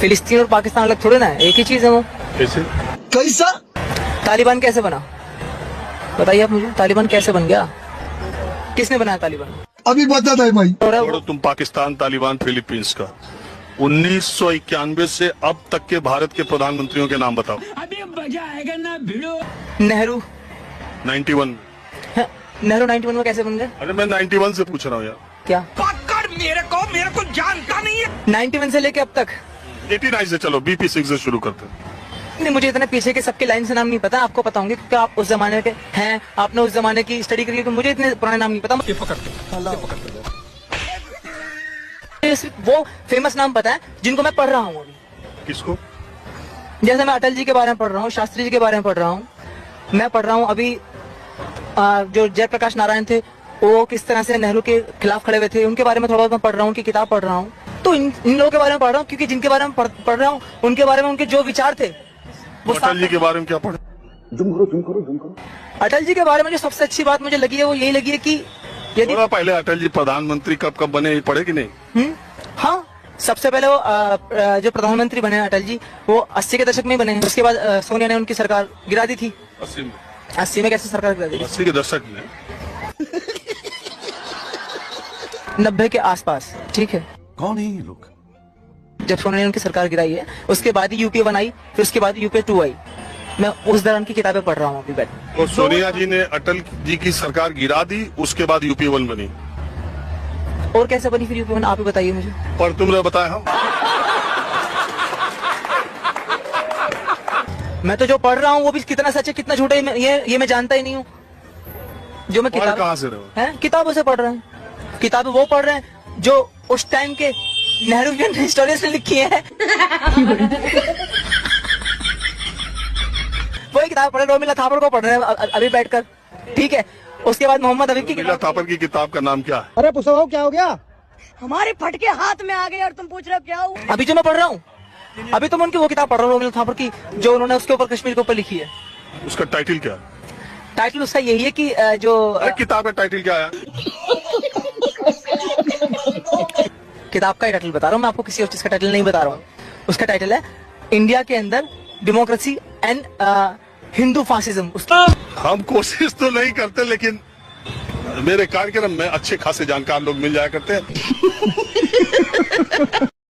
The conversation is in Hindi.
फिलिस्तीन और पाकिस्तान अलग थोड़े ना है, एक ही चीज है वो। कैसे? कैसा? तालिबान कैसे बना, बताइए आप मुझे, तालिबान कैसे बन गया, किसने बनाया तालिबान? अभी बता दे भाई। छोड़ो तुम पाकिस्तान, तालिबान, फिलीपींस का। 1991 से अब तक के भारत के प्रधानमंत्रियों के नाम बताओ। अभी मजा आएगा ना भिड़ो। नेहरू। 91। नेहरू 91 में कैसे बन गए? अरे मैं 91 से पूछ रहा हूँ यार। क्या पकड़ मेरे को जानता नहीं है। 91 से लेके अब तक? 89 से चलो, BP6 से शुरू करते हैं। नहीं, मुझे इतने पीछे के सबके लाइन से नाम नहीं पता, आपको पता होंगे क्योंकि आप उस जमाने के हैं, आपने उस जमाने की स्टडी करी है, तो मुझे इतने पुराने नाम नहीं पता। वो फेमस नाम पता है जिनको मैं पढ़ रहा हूँ अभी। किसको? जैसे मैं अटल जी के बारे में पढ़ रहा हूँ, शास्त्री जी के बारे में पढ़ रहा हूँ, मैं पढ़ रहा हूँ अभी जो जयप्रकाश नारायण थे वो किस तरह से नेहरू के खिलाफ खड़े हुए थे, उनके बारे में थोड़ा बहुत मैं पढ़ रहा हूँ, उनकी किताब पढ़ रहा हूँ। तो इन लोगों के बारे में पढ़ रहा हूँ क्योंकि जिनके बारे में पढ़ रहा हूँ उनके बारे में उनके जो विचार थे वो अटल जी के बारे में क्या पढ़े? अटल जी के बारे में जो सबसे अच्छी बात मुझे लगी है वो यही लगी है कि यदि थोड़ा पहले अटल जी प्रधानमंत्री कब बने, पढ़े कि नहीं? हाँ, सबसे पहले वो जो प्रधानमंत्री बने अटल जी वो 80 के दशक में ही बने। उसके बाद सोनिया ने उनकी सरकार गिरा दी थी। 80 में? 80 में कैसे सरकार गिरा दी? 80 के दशक में। 90 के आसपास, ठीक है। कौन है ये लोग? जब सोनिया ने उनकी सरकार गिराई है उसके बाद ही यूपीए 1 आई, फिर उसके बाद यूपीए 2 आई। मैं उस दौरान की किताबें पढ़ रहा हूँ अभी बैठ। तो सोनिया जी ने अटल जी की सरकार गिरा दी, उसके बाद यूपी 1 बनी। और कैसे बनी फिर यूपीए 1, आप ही बताइए मुझे। पर तुमने बताया हम। मैं तो जो पढ़ रहा हूँ वो भी कितना सच है कितना झूठ है ये मैं जानता ही नहीं हूँ। जो मैं पढ़ कहाँ से रहे हो? हैं किताबों से पढ़ रहे हैं, किताबें वो पढ़ रहे हैं जो उस टाइम के नेहरूवियन हिस्टोरियंस ने लिखी है। वही किताब पढ़ रहे, रोमिला थापर को पढ़ रहे हैं अभी बैठकर, ठीक है। उसके बाद मोहम्मद हबीब की रोमिला थापर की किताब का नाम क्या है? अरे पुष्पा क्या हो गया? हमारे फटके हाथ में आ गए और तुम पूछ रहे हो क्या हुआ? अभी जो मैं पढ़ रहा हूँ, अभी तो मैं उनकी वो किताब पढ़ रहा हूँ रोमिला थापर की, जो उन्होंने उसके ऊपर कश्मीर के ऊपर लिखी है। उसका टाइटल क्या है? टाइटल उसका यही है कि जो किताब का टाइटल क्या है? किताब का टाइटल बता रहा हूँ मैं आपको, किसी और चीज का टाइटल नहीं बता रहा हूँ। उसका टाइटल है इंडिया के अंदर डेमोक्रेसी एंड हिंदू फासिज्म। हम कोशिश तो नहीं करते, लेकिन मेरे कार्यक्रम में अच्छे खासे जानकार लोग मिल जाया करते हैं।